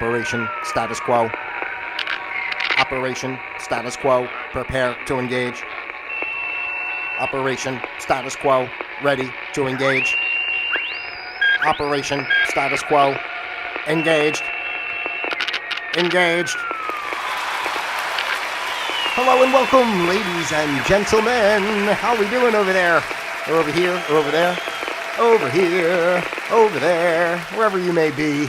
Operation Status Quo. Operation Status Quo. Prepare to engage. Operation Status Quo. Ready to engage. Operation Status Quo. Engaged. Engaged. Hello and welcome, ladies and gentlemen. How are we doing over there? Or over here? Or over there? Over here. Over there. Wherever you may be.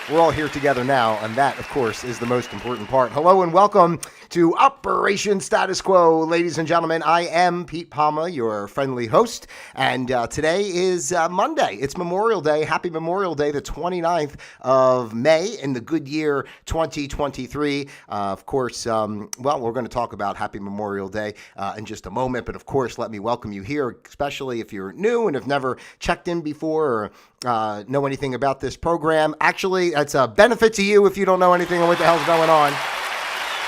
We're all here together now, and that, of course, is the most important part. Hello and welcome to Operation Status Quo, ladies and gentlemen. I am Pete Palma, your friendly host, and today is Monday. It's Memorial Day. Happy Memorial Day, the 29th of May in the good year 2023. Of course, well, we're going to talk about Happy Memorial Day in just a moment, but of course, let me welcome you here, especially if you're new and have never checked in before or know anything about this program. Actually, that's a benefit to you if you don't know anything on what the hell's going on.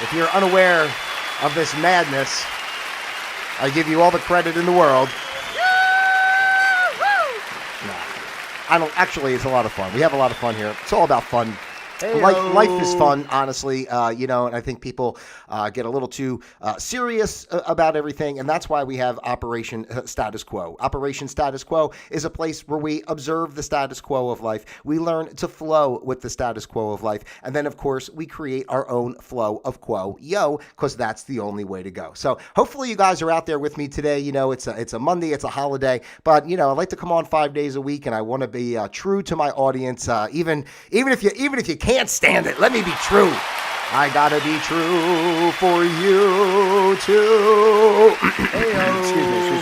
If you're unaware of this madness, I give you all the credit in the world. No, I don't. Actually, it's a lot of fun. We have a lot of fun here. It's all about fun. Life is fun, honestly, and I think people get a little too serious about everything, and that's why we have Operation Status Quo. Operation Status Quo is a place where we observe the status quo of life. We learn to flow with the status quo of life, and then, of course, we create our own flow of quo-yo, because that's the only way to go. So hopefully you guys are out there with me today. You know, it's a Monday, it's a holiday, but, you know, I like to come on 5 days a week, and I want to be true to my audience, even if you can't stand it. Let me be true. I gotta be true for you too.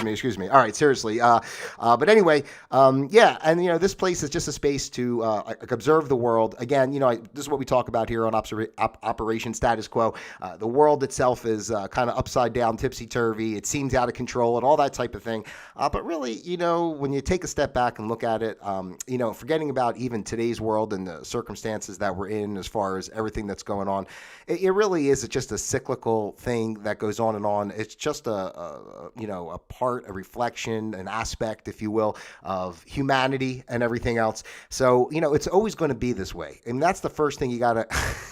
Excuse me. All right, seriously. But anyway, yeah, and you know, this place is just a space to observe the world. Again, you know, this is what we talk about here on Operation Status Quo. The world itself is kind of upside down, tipsy-turvy. It seems out of control and all that type of thing. But really, you know, when you take a step back and look at it, you know, forgetting about even today's world and the circumstances that we're in as far as everything that's going on, it really is just a cyclical thing that goes on and on. It's just a part, a reflection, an aspect, if you will, of humanity and everything else. So, you know, it's always going to be this way. And that's the first thing you got to,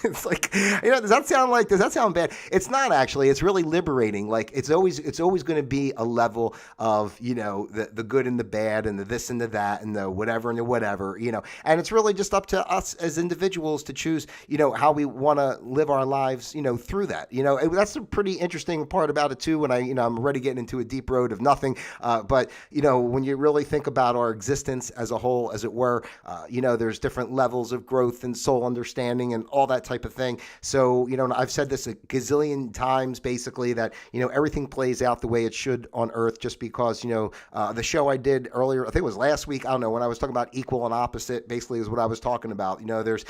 it's like, you know, does that sound bad? It's not actually. It's really liberating. Like, it's always going to be a level of, you know, the good and the bad and the this and the that and the whatever and the whatever, you know. And it's really just up to us as individuals to choose, you know, how we want to live our lives, you know, through that. You know, that's a pretty interesting part about it too. When I'm already getting into a deep road of nothing. But, you know, when you really think about our existence as a whole, as it were, you know, there's different levels of growth and soul understanding and all that type of thing. So, you know, I've said this a gazillion times, basically, that, you know, everything plays out the way it should on Earth, just because, you know, the show I did earlier, I think it was last week, I don't know, when I was talking about equal and opposite, basically is what I was talking about. You know, there's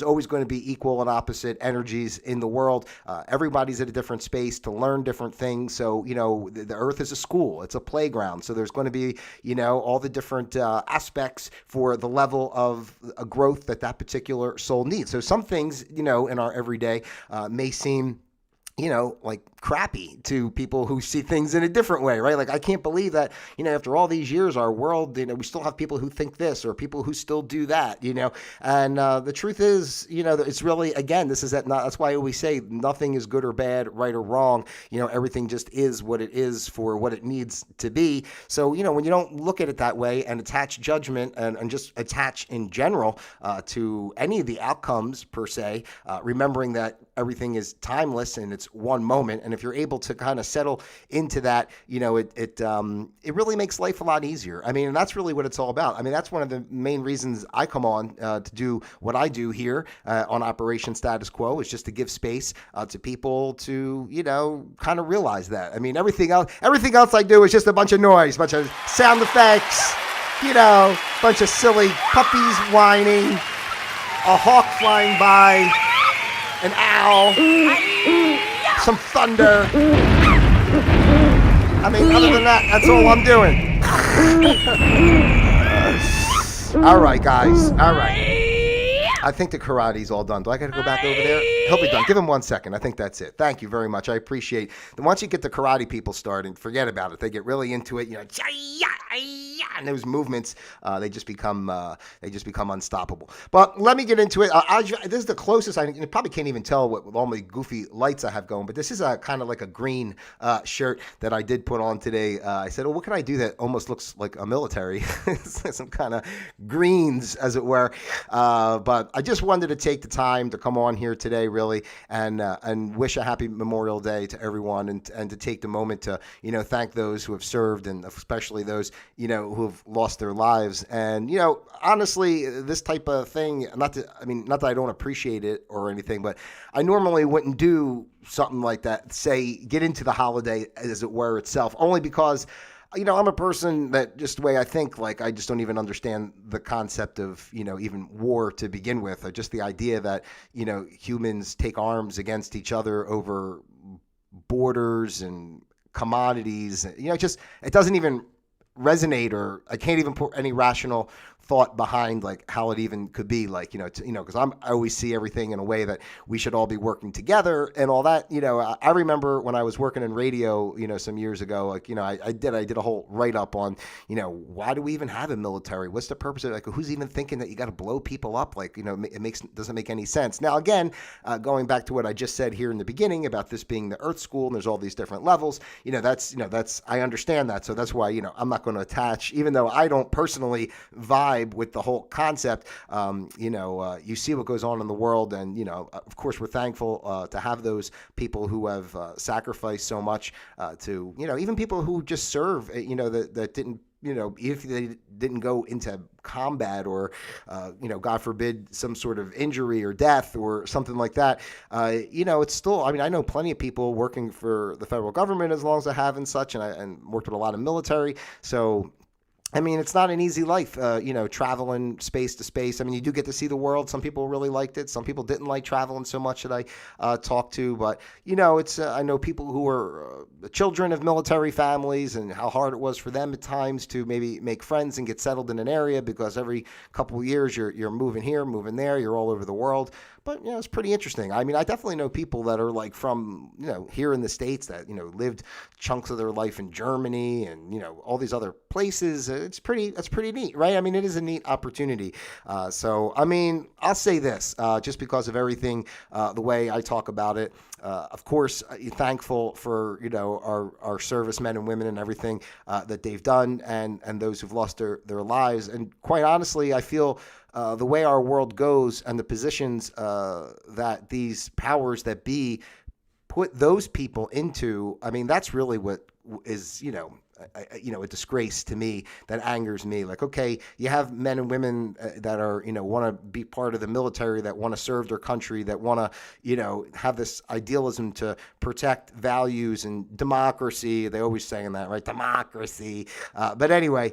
always going to be equal and opposite energies in the world. Everybody's at a different space to learn different things. So, you know, the Earth is a school. It's a playground. So there's going to be, you know, all the different aspects for the level of growth that particular soul needs. So some things, you know, in our everyday may seem, you know, like crappy to people who see things in a different way, right? Like, I can't believe that, you know, after all these years, our world, you know, we still have people who think this or people who still do that, you know. And the truth is, you know, it's really, again, that's why I always say nothing is good or bad, right or wrong. You know, everything just is what it is for what it needs to be. So, you know, when you don't look at it that way and attach judgment and just attach in general to any of the outcomes per se, remembering that everything is timeless and it's one moment. And if you're able to kind of settle into that, you know, it really makes life a lot easier. I mean, and that's really what it's all about. I mean, that's one of the main reasons I come on to do what I do here on Operation Status Quo, is just to give space to people to, you know, kind of realize that. I mean, everything else I do is just a bunch of noise, bunch of sound effects, you know, bunch of silly puppies whining, a hawk flying by, an owl, some thunder. I mean, other than that, that's all I'm doing. All right, guys. All right. I think the karate's all done. Do I got to go back over there? He'll be done. Give him 1 second. I think that's it. Thank you very much. I appreciate it. Once you get the karate people started, forget about it. They get really into it. You know, and those movements, they just become unstoppable. But let me get into it. This is the closest you probably can't even tell with all my goofy lights I have going, but this is a kind of like a green shirt that I did put on today. I said, well, what can I do that almost looks like a military? Some kind of greens, as it were. But I just wanted to take the time to come on here today, really, and wish a happy Memorial Day to everyone, and to take the moment to, thank those who have served, and especially those, who have lost their lives. And, honestly, this type of thing, not that I don't appreciate it or anything, but I normally wouldn't do something like that, say, get into the holiday, as it were, itself, only because I'm a person that, just the way I think, like, I just don't even understand the concept of, even war to begin with, or just the idea that, humans take arms against each other over borders and commodities. It doesn't even resonate, or I can't even put any rational thought behind like how it even could be, like, because I always see everything in a way that we should all be working together and all that. I remember when I was working in radio, some years ago, like, I did a whole write up on, why do we even have a military? What's the purpose of it? Like, who's even thinking that you got to blow people up? Like, doesn't make any sense. Now, again, going back to what I just said here in the beginning about this being the Earth School and there's all these different levels, that's I understand that. So that's why, I'm not going to attach, even though I don't personally vibe with the whole concept. You see what goes on in the world, and of course we're thankful to have those people who have sacrificed so much to even people who just serve, that didn't, if they didn't go into combat, or, God forbid, some sort of injury or death or something like that, it's still, I know plenty of people working for the federal government as long as I have and such, and worked with a lot of military. So, it's not an easy life, traveling space to space. You do get to see the world. Some people really liked it. Some people didn't like traveling so much that I talked to. But, it's I know people who are children of military families, and how hard it was for them at times to maybe make friends and get settled in an area, because every couple of years you're moving here, moving there. You're all over the world. But, it's pretty interesting. I definitely know people that are like from, here in the States that, lived chunks of their life in Germany and, all these other places. That's pretty neat, right? It is a neat opportunity. So, I'll say this, just because of everything, the way I talk about it. Of course, thankful for, our servicemen and women and everything that they've done, and those who've lost their lives. And quite honestly, I feel the way our world goes and the positions that these powers that be put those people into, that's really what is, a disgrace to me, that angers me. Like, okay, you have men and women that are, want to be part of the military, that want to serve their country, that want to, have this idealism to protect values and democracy. They always saying that, right? Democracy. But anyway,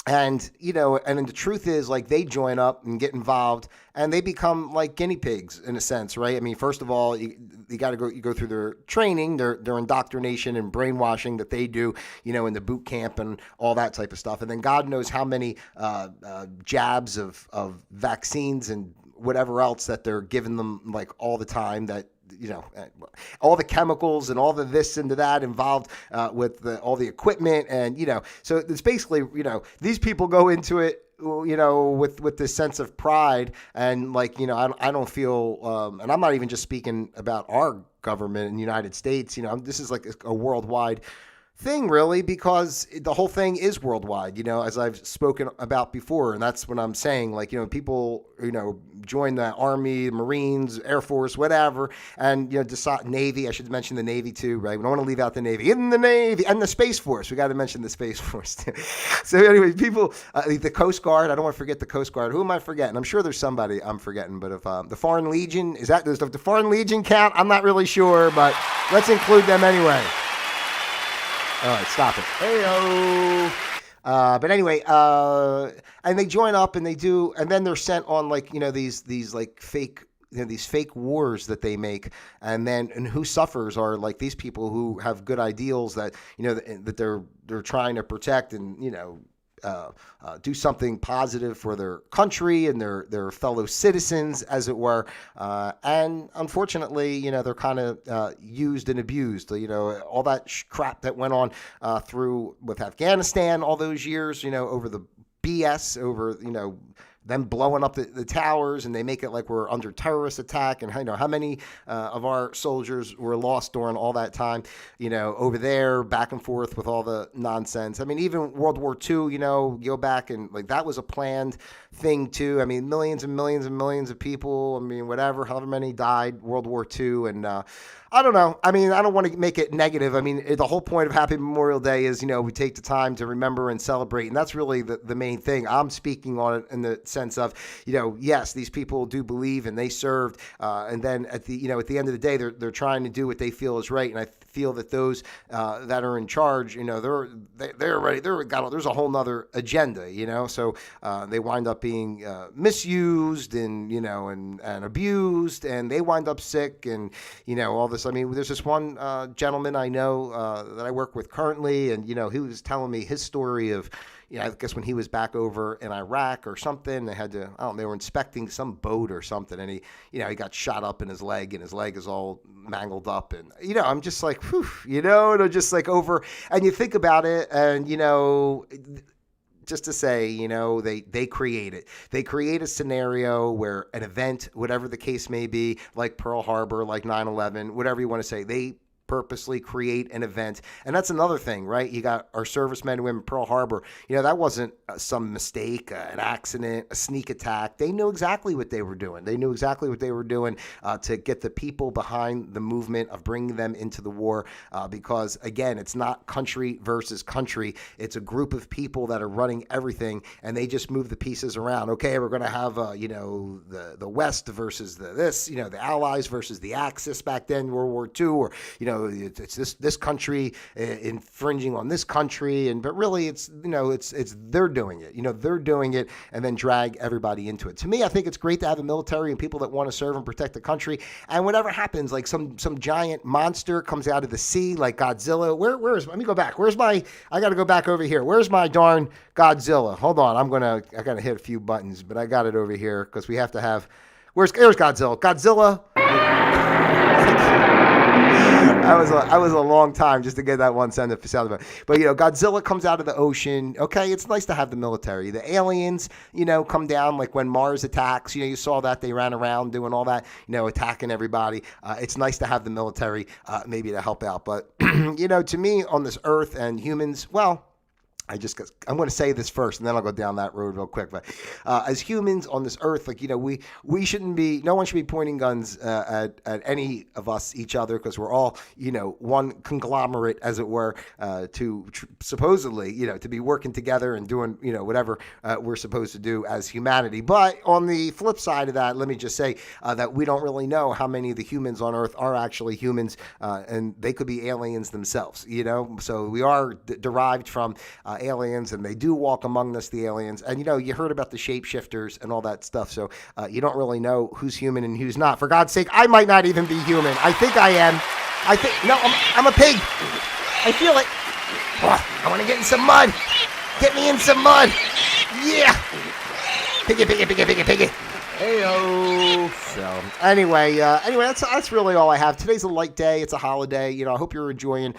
and the truth is, like, they join up and get involved, and they become like guinea pigs in a sense, right? First of all, you got to go through their training, their indoctrination and brainwashing that they do, in the boot camp and all that type of stuff. And then God knows how many jabs of vaccines and whatever else that they're giving them, like, all the time, that all the chemicals and all the this and that involved with all the equipment. And, so it's basically, these people go into it, with this sense of pride. And, like, I don't feel, and I'm not even just speaking about our government in the United States, this is like a worldwide thing, really, because the whole thing is worldwide, as I've spoken about before. And that's what I'm saying. Like, people, join the Army, Marines, Air Force, whatever, and, decide Navy. I should mention the Navy too, right? We don't want to leave out the Navy. In the Navy and the Space Force. We got to mention the Space Force too. So anyway, people, the Coast Guard. I don't want to forget the Coast Guard. Who am I forgetting? I'm sure there's somebody I'm forgetting. But if the Foreign Legion, does the Foreign Legion count? I'm not really sure, but let's include them anyway. All right, stop it. Hey-o. But anyway, and they join up and they do, and then they're sent on, like, these like fake, these fake wars that they make. And who suffers are, like, these people who have good ideals that, that they're trying to protect, and, do something positive for their country and their fellow citizens, as it were. And unfortunately, they're kind of used and abused. All that crap that went on through with Afghanistan all those years, over the BS, over, them blowing up the towers, and they make it like we're under terrorist attack. And how many of our soldiers were lost during all that time, over there, back and forth with all the nonsense. I mean, even World War II, go back and like that was a planned thing too. I mean, millions and millions and millions of people. I mean, whatever, however many died World War II, and I don't know. I mean, I don't want to make it negative. I mean, the whole point of Happy Memorial Day is, we take the time to remember and celebrate. And that's really the main thing. I'm speaking on it in the sense of, yes, these people do believe and they served. And then at the end of the day, they're trying to do what they feel is right. And I feel that those that are in charge, they're ready. There's a whole nother agenda, so they wind up being misused and, and abused, and they wind up sick and, all this. I mean, there's this one gentleman I know that I work with currently, and, he was telling me his story of, I guess when he was back over in Iraq or something, they were inspecting some boat or something, and he got shot up in his leg, and his leg is all mangled up, and, I'm just like, whew, just like over, and you think about it, and, just to say, they create it. They create a scenario where an event, whatever the case may be, like Pearl Harbor, like 9/11, whatever you want to say, they purposely create an event. And that's another thing, right? You got our servicemen and women, Pearl Harbor. That wasn't some mistake, an accident, a sneak attack. They knew exactly what they were doing. They knew exactly what they were doing to get the people behind the movement of bringing them into the war. Because, again, it's not country versus country. It's a group of people that are running everything, and they just move the pieces around. Okay, we're going to have, the West versus the Allies versus the Axis back then, World War II, or, it's this country infringing on this country, but really it's they're doing it. They're doing it, and then drag everybody into it. To me, I think it's great to have a military and people that want to serve and protect the country. And whatever happens, like some giant monster comes out of the sea, like Godzilla. Let me go back. I got to go back over here. Where's my darn Godzilla? Hold on, I got to hit a few buttons, but I got it over here because we have to have. There's Godzilla. Godzilla. I was a long time just to get that one sound effect. But Godzilla comes out of the ocean. Okay, it's nice to have the military. The aliens, come down like when Mars attacks. You saw that they ran around doing all that, attacking everybody. It's nice to have the military maybe to help out. But to me on this earth and humans, well, I'm going to say this first, and then I'll go down that road real quick. But as humans on this earth, like, we shouldn't be, no one should be pointing guns at any of us, each other, because we're all, one conglomerate, as it were, supposedly, to be working together and doing, whatever we're supposed to do as humanity. But on the flip side of that, let me just say that we don't really know how many of the humans on earth are actually humans, and they could be aliens themselves, So we are derived from aliens, and they do walk among us, the aliens. And, you heard about the shapeshifters and all that stuff. So you don't really know who's human and who's not. For God's sake, I might not even be human. I think I am. No, I'm a pig. I feel it. Oh, I want to get in some mud. Get me in some mud. Yeah. Piggy. Hey-o. So anyway, that's really all I have. Today's a light day. It's a holiday. I hope you're enjoying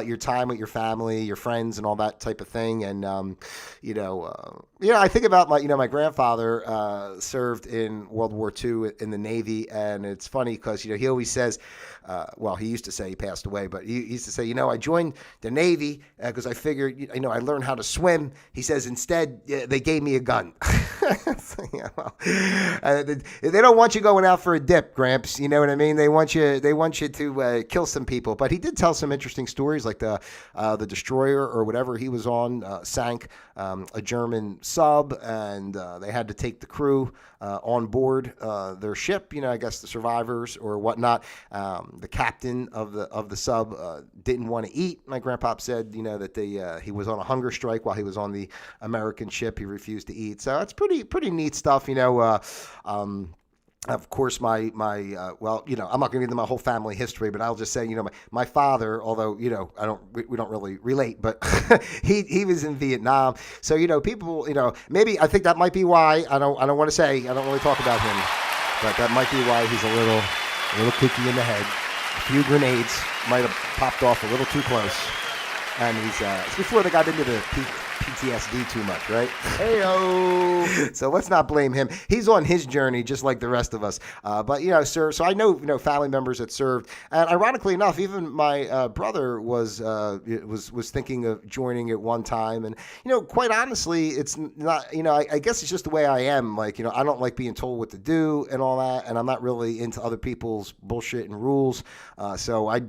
your time with your family, your friends, and all that type of thing. And I think about my grandfather served in World War II in the Navy, and it's funny because he always says, he used to say, he passed away, but he used to say, I joined the Navy because I figured, I learned how to swim. He says, instead, they gave me a gun. They don't want you going out for a dip, Gramps. You know what I mean? They want you to kill some people. But he did tell some interesting stories, like the destroyer or whatever he was on sank a German sub, and they had to take the crew on board their ship. I guess the survivors or whatnot. The captain of the sub didn't want to eat. My grandpop said, that he was on a hunger strike while he was on the American ship. He refused to eat. So it's pretty neat stuff. Of course, well, I'm not going to give them my whole family history, but I'll just say, my father, although, we don't really relate, but he was in Vietnam. So, people, maybe I think that might be why I don't want to say, I don't really talk about him, but that might be why he's a little kooky in the head. A few grenades might have popped off a little too close. And it's before they got into the PTSD too much, right? Heyo. So let's not blame him. He's on his journey just like the rest of us. But sir. So I know family members that served, and ironically enough, even my brother was thinking of joining at one time. And quite honestly, it's not. I guess it's just the way I am. Like I don't like being told what to do and all that, and I'm not really into other people's bullshit and rules. So I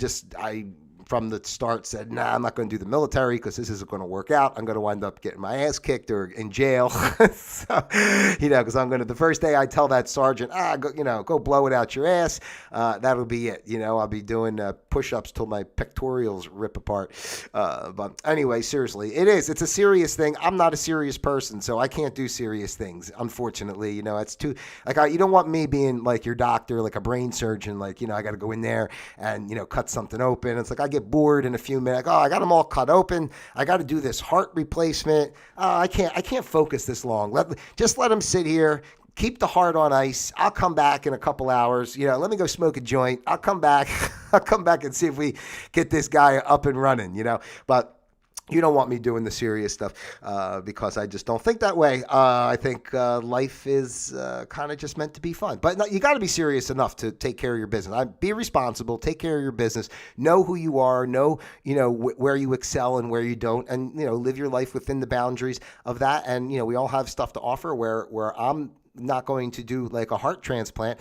from the start said, nah, I'm not going to do the military because this isn't going to work out. I'm going to wind up getting my ass kicked or in jail. So, because the first day I tell that sergeant, go blow it out your ass. That'll be it. I'll be doing push-ups till my pectorals rip apart. But anyway, seriously, it's a serious thing. I'm not a serious person, so I can't do serious things. Unfortunately, it's too, you don't want me being like your doctor, like a brain surgeon, I got to go in there and, cut something open. It's like, I get bored in a few minutes. I got them all cut open. I got to do this heart replacement. I can't focus this long. Just let them sit here. Keep the heart on ice. I'll come back in a couple hours. Let me go smoke a joint. I'll come back. I'll come back and see if we get this guy up and running. But you don't want me doing the serious stuff because I just don't think that way. I think life is kind of just meant to be fun. But no, you got to be serious enough to take care of your business. Be responsible. Take care of your business. Know who you are. Know where you excel and where you don't, and live your life within the boundaries of that. And we all have stuff to offer. Where I'm not going to do like a heart transplant.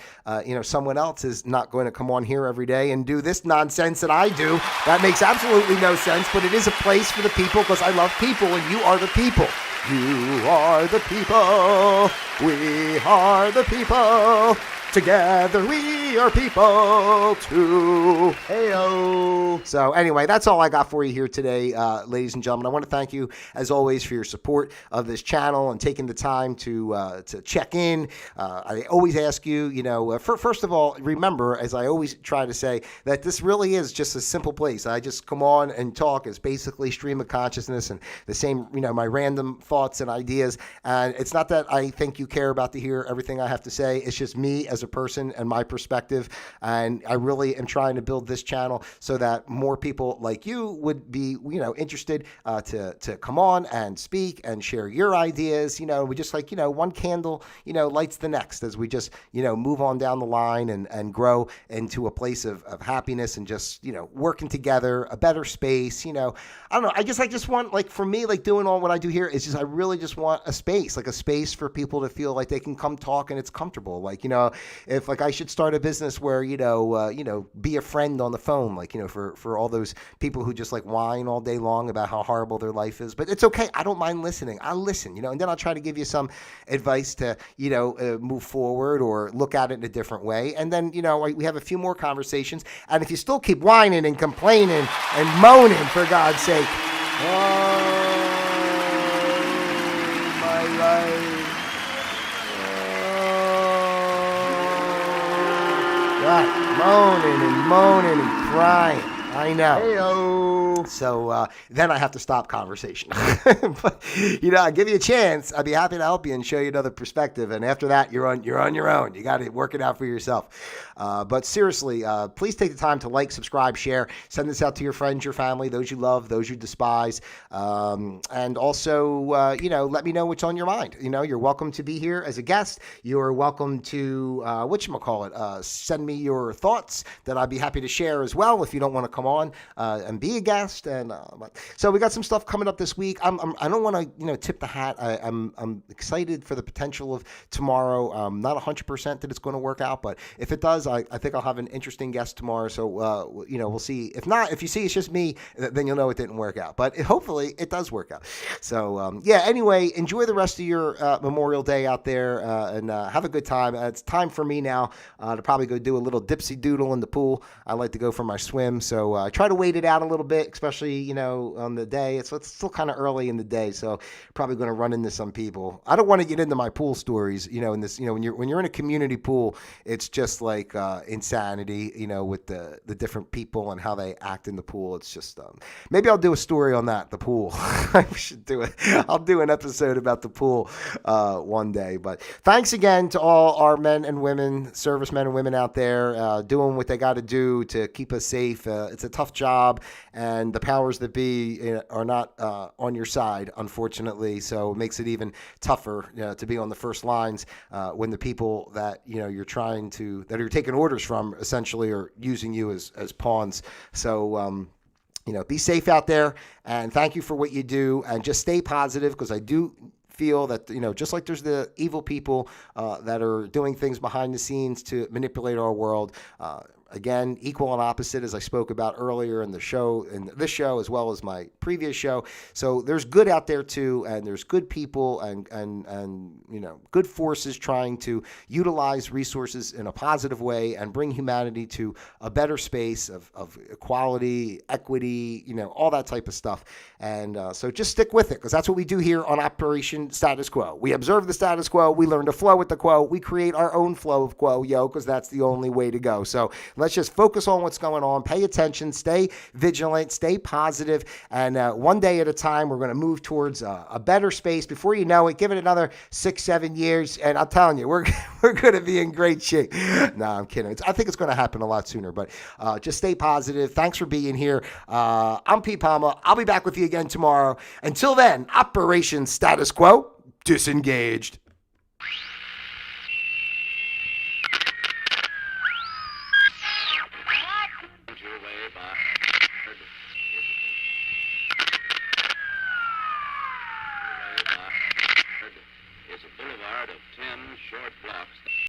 Someone else is not going to come on here every day and do this nonsense that I do. That makes absolutely no sense, but it is a place for the people because I love people and you are the people. You are the people. We are the people. Together we are people too. Heyo. So anyway, that's all I got for you here today, ladies and gentlemen. I want to thank you, as always, for your support of this channel and taking the time to check in. I always ask you, first of all, remember, as I always try to say, that this really is just a simple place. I just come on and talk. It's basically stream of consciousness and the same, my random thoughts and ideas. And it's not that I think you care about to hear everything I have to say. It's just me as a person and my perspective, and I really am trying to build this channel so that more people like you would be, interested to come on and speak and share your ideas. We just one candle, lights the next as we just, move on down the line and grow into a place of happiness and just, working together, a better space. I don't know. I just want, for me, doing all what I do here is just, I really just want a space, a space for people to feel like they can come talk and it's comfortable. If I should start a business where, be a friend on the phone, for all those people who just whine all day long about how horrible their life is, but it's okay. I don't mind listening. I'll listen, and then I'll try to give you some advice to, move forward or look at it in a different way. And then, we have a few more conversations. And if you still keep whining and complaining and moaning, for God's sake, my life. Moaning and crying. I know. Hey-o. So then I have to stop conversation. But I give you a chance. I'd be happy to help you and show you another perspective. And after that, you're on your own. You got to work it out for yourself. But seriously, please take the time to subscribe, share, send this out to your friends, your family, those you love, those you despise, and also let me know what's on your mind. You're welcome to be here as a guest. You're welcome to send me your thoughts that I'd be happy to share as well if you don't want to come on and be a guest. And so we got some stuff coming up this week. I don't want to tip the hat. I'm excited for the potential of tomorrow. I'm not 100% that it's going to work out, but if it does, I think I'll have an interesting guest tomorrow. So we'll see. If not, if you see it's just me, then you'll know it didn't work out. But hopefully it does work out. So anyway, enjoy the rest of your Memorial Day out there and have a good time. It's time for me now to probably go do a little dipsy doodle in the pool. I like to go for my swim. So So I try to wait it out a little bit, especially, on the day. It's still kind of early in the day, so probably going to run into some people. I don't want to get into my pool stories, in this, when you're in a community pool, it's just like insanity, with the different people and how they act in the pool. It's just, maybe I'll do a story on that, the pool. I should do it. I'll do an episode about the pool one day. But thanks again to all our men and women, servicemen and women out there doing what they got to do to keep us safe. It's a tough job, and the powers that be are not on your side, unfortunately. So it makes it even tougher to be on the first lines when the people that you're that you're taking orders from essentially are using you as pawns. So be safe out there, and thank you for what you do, and just stay positive, because I do feel that, just like there's the evil people that are doing things behind the scenes to manipulate our world, again, equal and opposite, as I spoke about earlier in this show, as well as my previous show. So there's good out there too, and there's good people and good forces trying to utilize resources in a positive way and bring humanity to a better space of equality, equity, all that type of stuff. And so just stick with it, because that's what we do here on Operation Status Quo. We observe the status quo, we learn to flow with the quo, we create our own flow of quo, because that's the only way to go. So let's just focus on what's going on, pay attention, stay vigilant, stay positive, and one day at a time, we're going to move towards a better space. Before you know it, give it another 6-7 years, and I'm telling you, we're going to be in great shape. No, I'm kidding. I think it's going to happen a lot sooner, but just stay positive. Thanks for being here. I'm Pete Palma. I'll be back with you again tomorrow. Until then, Operation Status Quo disengaged.